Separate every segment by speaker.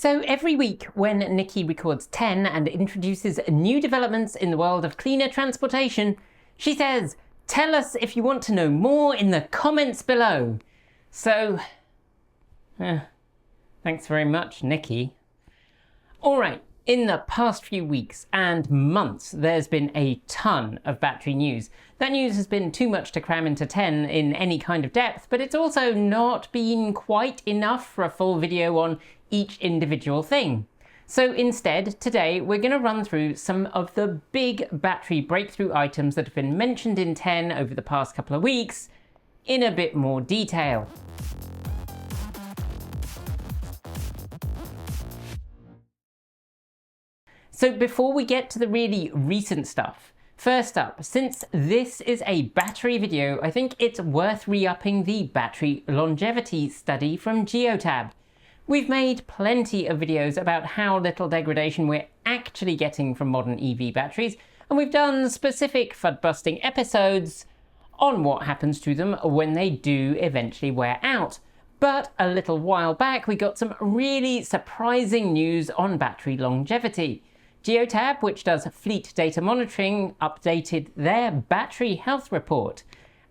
Speaker 1: So every week when Nikki records 10 and introduces new developments in the world of cleaner transportation, she says, "Tell us if you want to know more in the comments below." So, thanks very much, Nikki. Alright, in the past few weeks and months, there's been a ton of battery news. That news has been too much to cram into 10 in any kind of depth, but it's also not been quite enough for a full video on each individual thing. So instead, today we're going to run through some of the big battery breakthrough items that have been mentioned in 10 over the past couple of weeks in a bit more detail. So before we get to the really recent stuff, first up, since this is a battery video, I think it's worth re-upping the battery longevity study from Geotab. We've made plenty of videos about how little degradation we're actually getting from modern EV batteries, and we've done specific FUD-busting episodes on what happens to them when they do eventually wear out. But a little while back we got some really surprising news on battery longevity. Geotab, which does fleet data monitoring, updated their battery health report.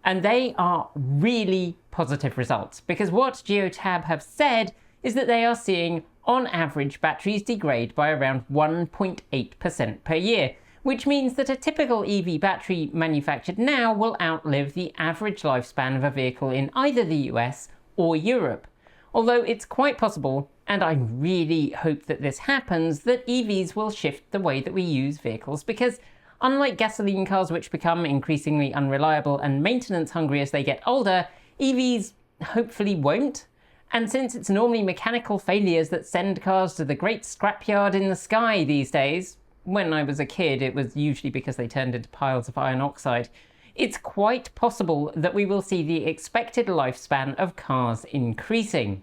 Speaker 1: And they are really positive results, because what Geotab have said is that they are seeing, on average, batteries degrade by around 1.8% per year, which means that a typical EV battery manufactured now will outlive the average lifespan of a vehicle in either the US or Europe. Although it's quite possible, and I really hope that this happens, that EVs will shift the way that we use vehicles, because unlike gasoline cars, which become increasingly unreliable and maintenance hungry as they get older, EVs hopefully won't. And since it's normally mechanical failures that send cars to the great scrapyard in the sky these days, when I was a kid it was usually because they turned into piles of iron oxide, it's quite possible that we will see the expected lifespan of cars increasing.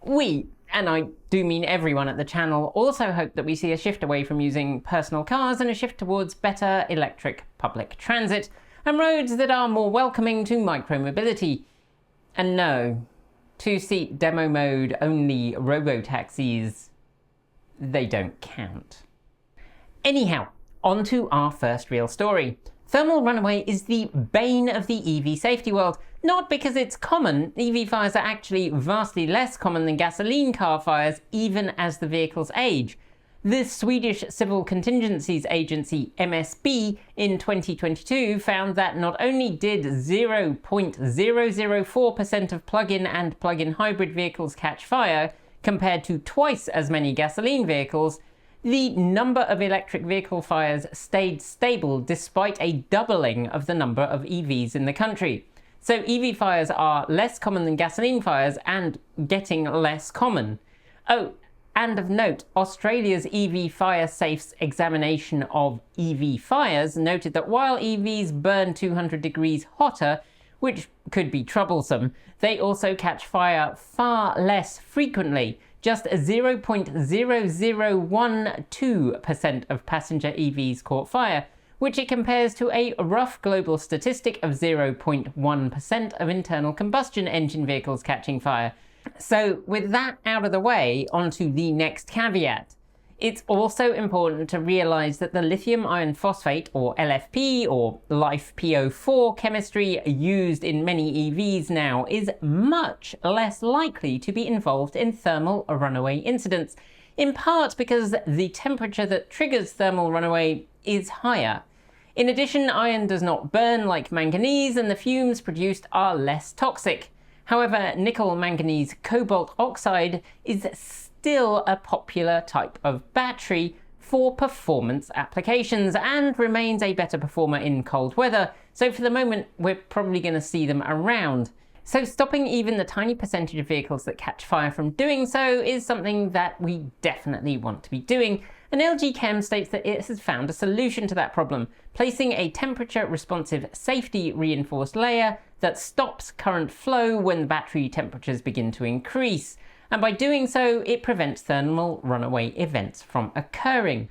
Speaker 1: We, and I do mean everyone at the channel, also hope that we see a shift away from using personal cars and a shift towards better electric public transit and roads that are more welcoming to micromobility. And no, two-seat demo mode only robo-taxis, they don't count. Anyhow, on to our first real story. Thermal runaway is the bane of the EV safety world, not because it's common. EV fires are actually vastly less common than gasoline car fires, even as the vehicles age. The Swedish Civil Contingencies Agency, MSB, in 2022 found that not only did 0.004% of plug-in and plug-in hybrid vehicles catch fire, compared to twice as many gasoline vehicles, the number of electric vehicle fires stayed stable despite a doubling of the number of EVs in the country. So EV fires are less common than gasoline fires and getting less common. Oh, and of note, Australia's EV Fire Safe's examination of EV fires noted that while EVs burn 200 degrees hotter, which could be troublesome, they also catch fire far less frequently. Just 0.0012% of passenger EVs caught fire, which it compares to a rough global statistic of 0.1% of internal combustion engine vehicles catching fire. So with that out of the way, onto the next caveat. It's also important to realise that the lithium iron phosphate, or LFP, or LiFePO4 chemistry used in many EVs now is much less likely to be involved in thermal runaway incidents, in part because the temperature that triggers thermal runaway is higher. In addition, iron does not burn like manganese, and the fumes produced are less toxic. However, nickel manganese cobalt oxide is still a popular type of battery for performance applications and remains a better performer in cold weather, so for the moment we're probably going to see them around. So stopping even the tiny percentage of vehicles that catch fire from doing so is something that we definitely want to be doing, and LGChem states that it has found a solution to that problem, placing a temperature-responsive safety-reinforced layer that stops current flow when the battery temperatures begin to increase, and by doing so it prevents thermal runaway events from occurring.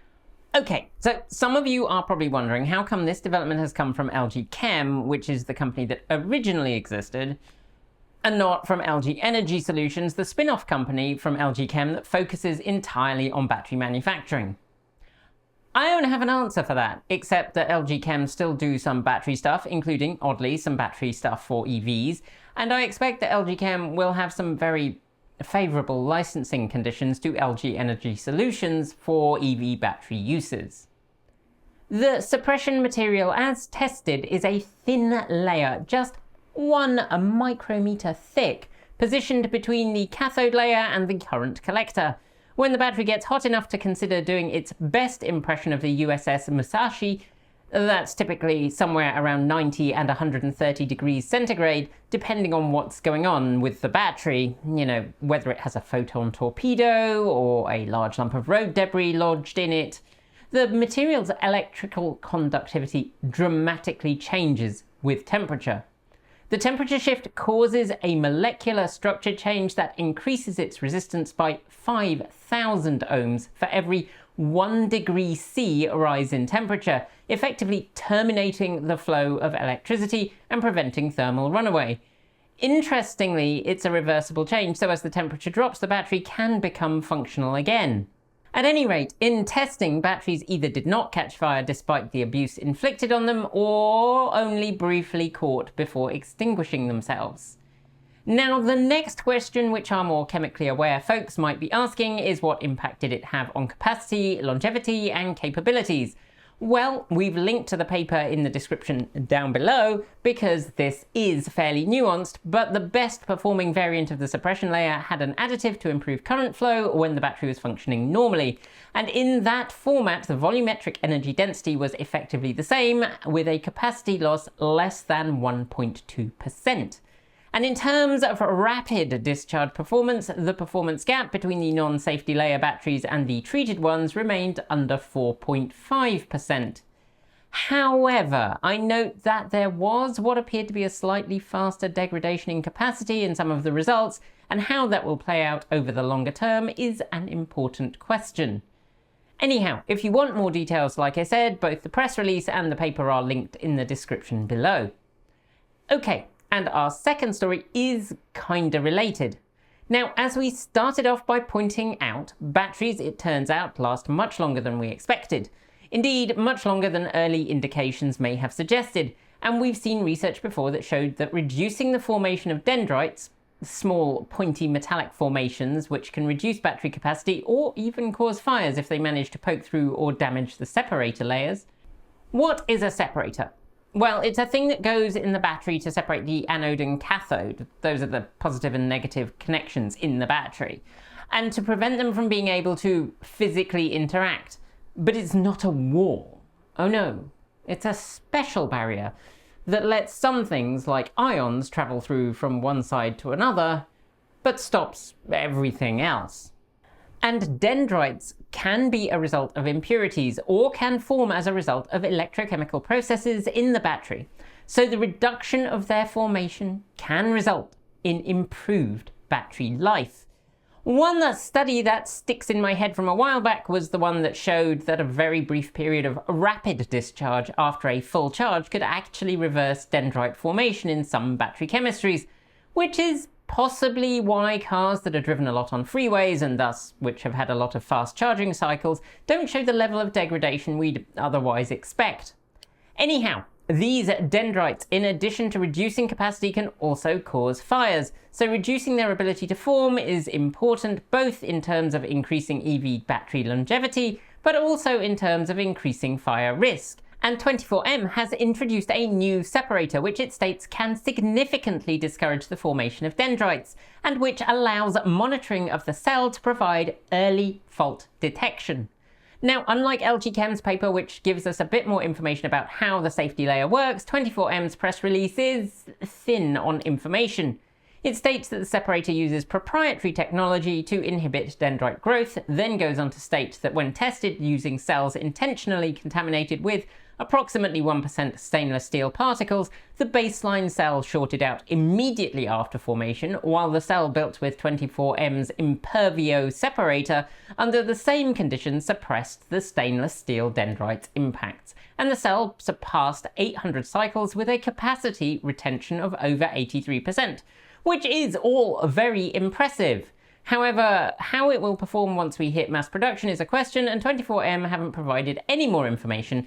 Speaker 1: Okay, so some of you are probably wondering how come this development has come from LGChem, which is the company that originally existed. and not from LG Energy Solutions, the spin-off company from LGChem that focuses entirely on battery manufacturing. I don't have an answer for that, except that LGChem still do some battery stuff, including, oddly, some battery stuff for EVs, and I expect that LGChem will have some very favourable licensing conditions to LG Energy Solutions for EV battery uses. The suppression material as tested is a thin layer, just 1 micrometer thick, positioned between the cathode layer and the current collector. When the battery gets hot enough to consider doing its best impression of the USS Musashi, that's typically somewhere around 90 and 130 degrees centigrade, depending on what's going on with the battery, whether it has a photon torpedo or a large lump of road debris lodged in it. The material's electrical conductivity dramatically changes with temperature. The temperature shift causes a molecular structure change that increases its resistance by 5,000 ohms for every 1 degree C rise in temperature, effectively terminating the flow of electricity and preventing thermal runaway. Interestingly, it's a reversible change, so as the temperature drops, the battery can become functional again. At any rate, in testing, batteries either did not catch fire despite the abuse inflicted on them, or only briefly caught before extinguishing themselves. Now, the next question, which our more chemically aware folks might be asking, is what impact did it have on capacity, longevity, and capabilities? Well, we've linked to the paper in the description down below because this is fairly nuanced, but the best performing variant of the suppression layer had an additive to improve current flow when the battery was functioning normally. And in that format, the volumetric energy density was effectively the same, with a capacity loss less than 1.2%. And in terms of rapid discharge performance, the performance gap between the non-safety layer batteries and the treated ones remained under 4.5%. However, I note that there was what appeared to be a slightly faster degradation in capacity in some of the results, and how that will play out over the longer term is an important question. Anyhow, if you want more details, like I said, both the press release and the paper are linked in the description below. Okay. And our second story is kinda related. Now, as we started off by pointing out, batteries, it turns out, last much longer than we expected. Indeed, much longer than early indications may have suggested, and we've seen research before that showed that reducing the formation of dendrites, small pointy metallic formations which can reduce battery capacity or even cause fires if they manage to poke through or damage the separator layers. What is a separator? Well, it's a thing that goes in the battery to separate the anode and cathode. Those are the positive and negative connections in the battery. And to prevent them from being able to physically interact. But it's not a wall. Oh no, it's a special barrier that lets some things like ions travel through from one side to another, but stops everything else. And dendrites can be a result of impurities or can form as a result of electrochemical processes in the battery. So the reduction of their formation can result in improved battery life. One study that sticks in my head from a while back was the one that showed that a very brief period of rapid discharge after a full charge could actually reverse dendrite formation in some battery chemistries, which is possibly why cars that are driven a lot on freeways and thus which have had a lot of fast charging cycles don't show the level of degradation we'd otherwise expect. Anyhow, these dendrites, in addition to reducing capacity, can also cause fires, so reducing their ability to form is important both in terms of increasing EV battery longevity, but also in terms of increasing fire risk. And 24M has introduced a new separator which it states can significantly discourage the formation of dendrites, and which allows monitoring of the cell to provide early fault detection. Now, unlike LGChem's paper, which gives us a bit more information about how the safety layer works, 24M's press release is thin on information. It states that the separator uses proprietary technology to inhibit dendrite growth, then goes on to state that when tested using cells intentionally contaminated with approximately 1% stainless steel particles, the baseline cell shorted out immediately after formation, while the cell built with 24M's Impervio separator under the same conditions suppressed the stainless steel dendrite impacts, and the cell surpassed 800 cycles with a capacity retention of over 83%. which is all very impressive. However, how it will perform once we hit mass production is a question, and 24M haven't provided any more information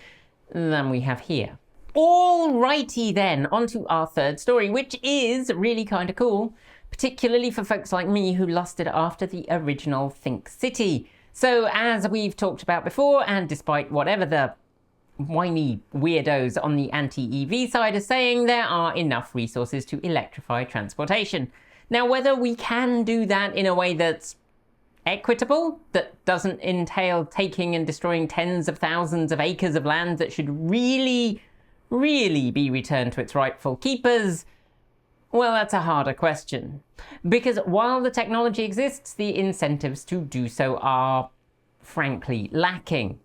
Speaker 1: than we have here. Alrighty then, onto our third story, which is really kind of cool, particularly for folks like me who lusted after the original Think City. So as we've talked about before, and despite whatever the whiny weirdos on the anti-EV side are saying, there are enough resources to electrify transportation. Now, whether we can do that in a way that's equitable, that doesn't entail taking and destroying tens of thousands of acres of land that should really be returned to its rightful keepers, well, that's a harder question. Because while the technology exists, the incentives to do so are, frankly, lacking.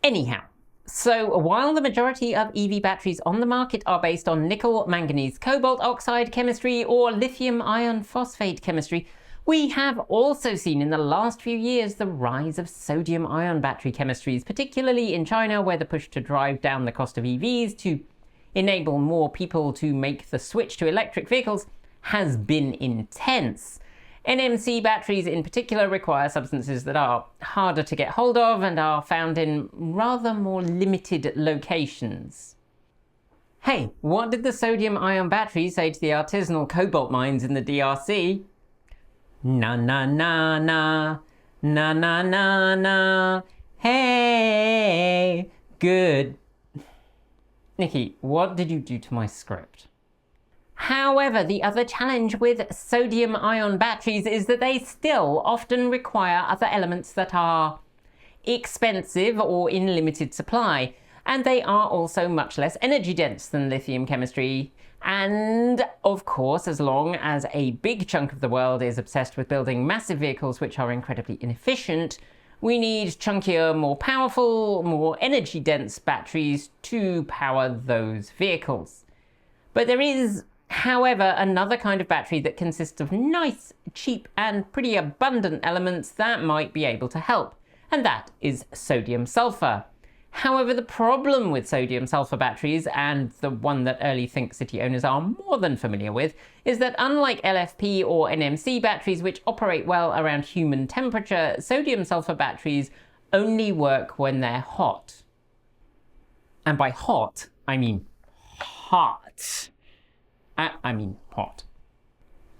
Speaker 1: Anyhow, so while the majority of EV batteries on the market are based on nickel, manganese, cobalt oxide chemistry or lithium iron phosphate chemistry, we have also seen in the last few years the rise of sodium-ion battery chemistries, particularly in China, where the push to drive down the cost of EVs to enable more people to make the switch to electric vehicles has been intense. NMC batteries in particular require substances that are harder to get hold of and are found in rather more limited locations. Hey, what did the sodium-ion batteries say to the artisanal cobalt mines in the DRC? Na na na na, na na na na, hey, good. Nikki, what did you do to my script? However, the other challenge with sodium-ion batteries is that they still often require other elements that are expensive or in limited supply, and they are also much less energy dense than lithium chemistry. And of course, as long as a big chunk of the world is obsessed with building massive vehicles which are incredibly inefficient, we need chunkier, more powerful, more energy dense batteries to power those vehicles. But there is, however, another kind of battery that consists of nice, cheap and pretty abundant elements that might be able to help, and that is sodium sulfur. However, the problem with sodium-sulfur batteries, and the one that early Think City owners are more than familiar with, is that unlike LFP or NMC batteries which operate well around human temperature, sodium-sulfur batteries only work when they're hot. And by hot, I mean hot. I mean hot.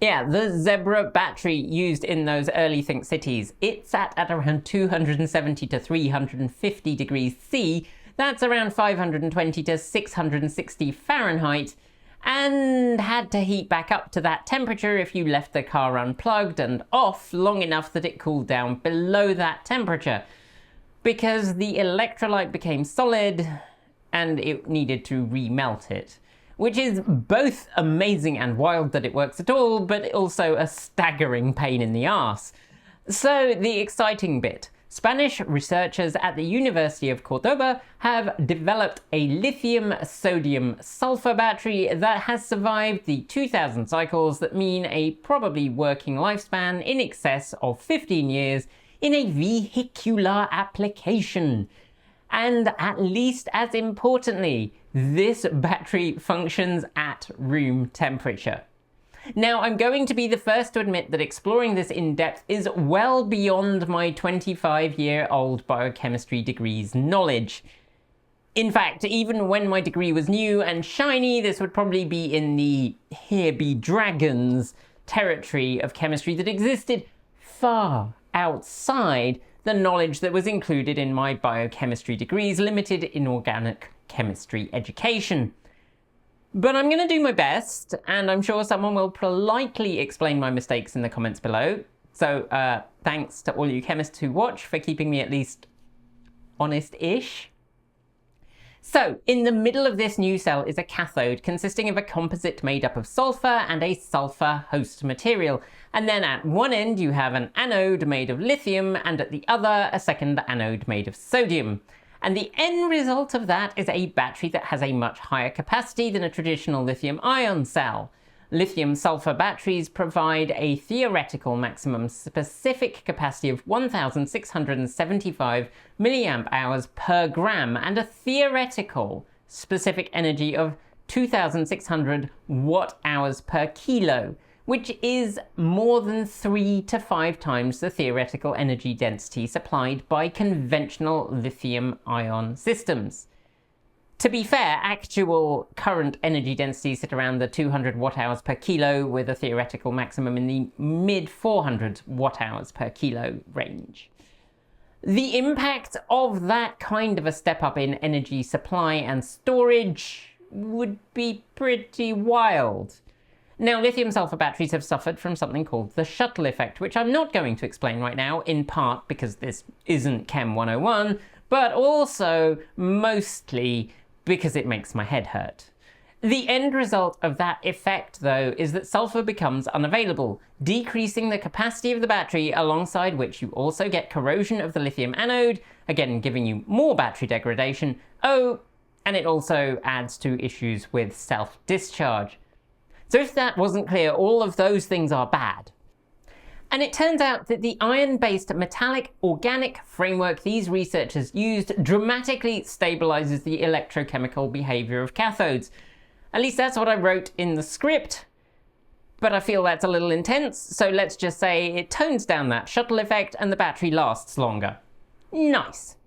Speaker 1: Yeah, the Zebra battery used in those early Think Cities, it sat at around 270 to 350 degrees C, that's around 520 to 660 Fahrenheit, and had to heat back up to that temperature if you left the car unplugged and off long enough that it cooled down below that temperature, because the electrolyte became solid and it needed to remelt it. Which is both amazing and wild that it works at all, but also a staggering pain in the arse. So the exciting bit. Spanish researchers at the University of Cordoba have developed a lithium sodium sulfur battery that has survived the 2000 cycles that mean a probably working lifespan in excess of 15 years in a vehicular application. And at least as importantly, this battery functions at room temperature. Now, I'm going to be the first to admit that exploring this in depth is well beyond my 25-year-old biochemistry degree's knowledge. In fact, even when my degree was new and shiny, this would probably be in the here be dragons territory of chemistry that existed far outside the knowledge that was included in my biochemistry degree's limited inorganic chemistry education. But I'm going to do my best, and I'm sure someone will politely explain my mistakes in the comments below. So thanks to all you chemists who watch for keeping me at least honest-ish. So, in the middle of this new cell is a cathode consisting of a composite made up of sulfur and a sulfur host material. And then at one end you have an anode made of lithium, and at the other a second anode made of sodium. And the end result of that is a battery that has a much higher capacity than a traditional lithium-ion cell. Lithium-sulfur batteries provide a theoretical maximum specific capacity of 1,675 milliamp hours per gram and a theoretical specific energy of 2,600 watt-hours per kilo, which is more than 3 to 5 times the theoretical energy density supplied by conventional lithium-ion systems. To be fair, actual current energy densities sit around the 200 watt-hours per kilo, with a theoretical maximum in the mid-400 watt-hours per kilo range. The impact of that kind of a step up in energy supply and storage would be pretty wild. Now, lithium-sulfur batteries have suffered from something called the shuttle effect, which I'm not going to explain right now, in part because this isn't Chem 101, but also mostly because it makes my head hurt. The end result of that effect, though, is that sulfur becomes unavailable, decreasing the capacity of the battery, alongside which you also get corrosion of the lithium anode, again giving you more battery degradation. Oh, and it also adds to issues with self-discharge. So if that wasn't clear, all of those things are bad. And it turns out that the iron-based metallic organic framework these researchers used dramatically stabilizes the electrochemical behavior of cathodes. At least that's what I wrote in the script, but I feel that's a little intense, so let's just say it tones down that shuttle effect and the battery lasts longer. Nice.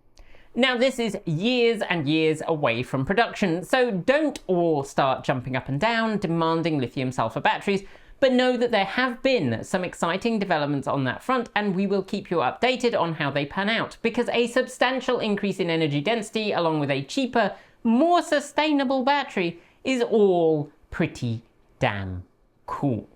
Speaker 1: Now, this is years and years away from production, so don't all start jumping up and down demanding lithium-sulfur batteries, but know that there have been some exciting developments on that front, and we will keep you updated on how they pan out, because a substantial increase in energy density along with a cheaper, more sustainable battery is all pretty damn cool.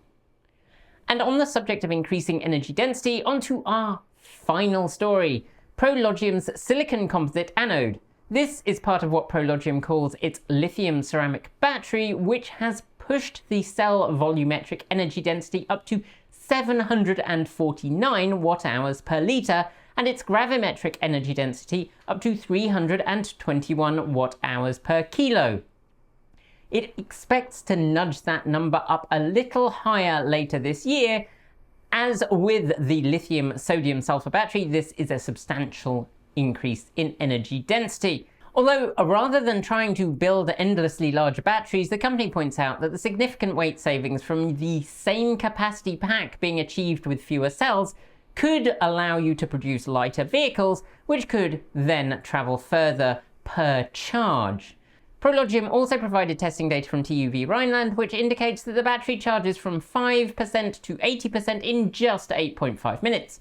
Speaker 1: And on the subject of increasing energy density, onto our final story, ProLogium's silicon composite anode. This is part of what ProLogium calls its lithium ceramic battery, which has pushed the cell volumetric energy density up to 749 watt-hours per litre, and its gravimetric energy density up to 321 watt-hours per kilo. It expects to nudge that number up a little higher later this year. As with the lithium sodium sulfur battery, this is a substantial increase in energy density. Although, rather than trying to build endlessly larger batteries, the company points out that the significant weight savings from the same capacity pack being achieved with fewer cells could allow you to produce lighter vehicles, which could then travel further per charge. ProLogium also provided testing data from TÜV Rheinland, which indicates that the battery charges from 5% to 80% in just 8.5 minutes.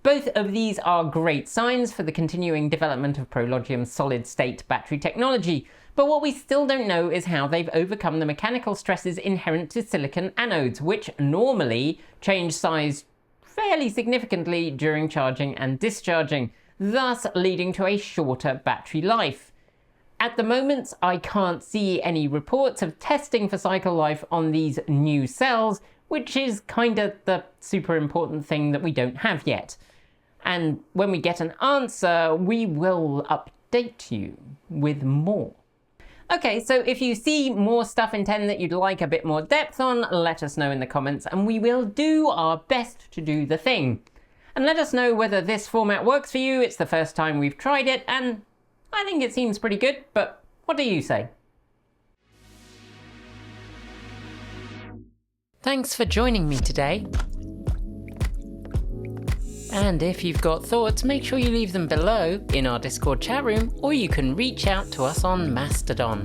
Speaker 1: Both of these are great signs for the continuing development of ProLogium's solid-state battery technology, but what we still don't know is how they've overcome the mechanical stresses inherent to silicon anodes, which normally change size fairly significantly during charging and discharging, thus leading to a shorter battery life. At the moment, I can't see any reports of testing for cycle life on these new cells, which is kind of the super important thing that we don't have yet. And when we get an answer, we will update you with more. Okay, so if you see more stuff in 10 that you'd like a bit more depth on, let us know in the comments and we will do our best to do the thing. And let us know whether this format works for you. It's the first time we've tried it, and I think it seems pretty good, but what do you say? Thanks for joining me today. And if you've got thoughts, make sure you leave them below in our Discord chat room, or you can reach out to us on Mastodon.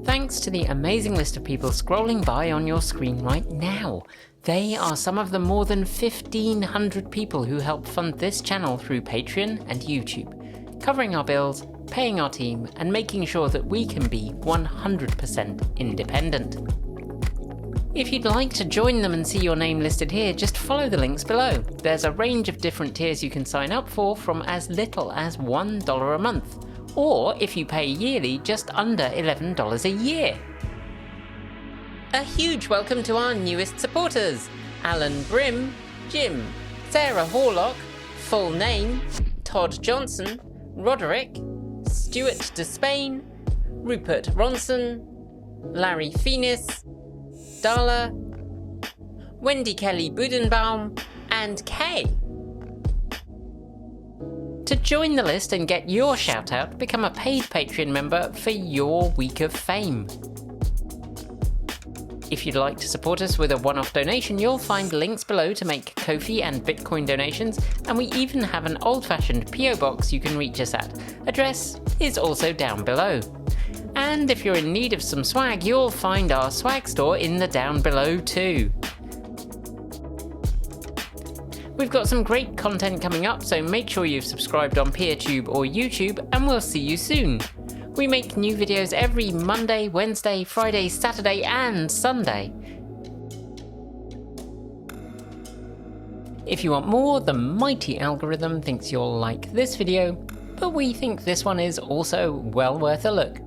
Speaker 1: Thanks to the amazing list of people scrolling by on your screen right now. They are some of the more than 1,500 people who help fund this channel through Patreon and YouTube, covering our bills, paying our team, and making sure that we can be 100% independent. If you'd like to join them and see your name listed here, just follow the links below. There's a range of different tiers you can sign up for, from as little as $1 a month, or if you pay yearly, just under $11 a year. A huge welcome to our newest supporters: Alan Brim, Jim, Sarah Horlock, Full Name, Todd Johnson, Roderick, Stuart Despain, Rupert Ronson, Larry Phoenix, Darla, Wendy Kelly Budenbaum, and Kay. To join the list and get your shout out, become a paid Patreon member for your week of fame. If you'd like to support us with a one-off donation, you'll find links below to make Ko-fi and Bitcoin donations, and we even have an old-fashioned PO box you can reach us at. Address is also down below. And if you're in need of some swag, you'll find our swag store in the down below too. We've got some great content coming up, so make sure you've subscribed on PeerTube or YouTube, and we'll see you soon. We make new videos every Monday, Wednesday, Friday, Saturday, and Sunday. If you want more, the mighty algorithm thinks you'll like this video, but we think this one is also well worth a look.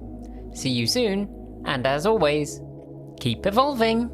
Speaker 1: See you soon, and as always, keep evolving!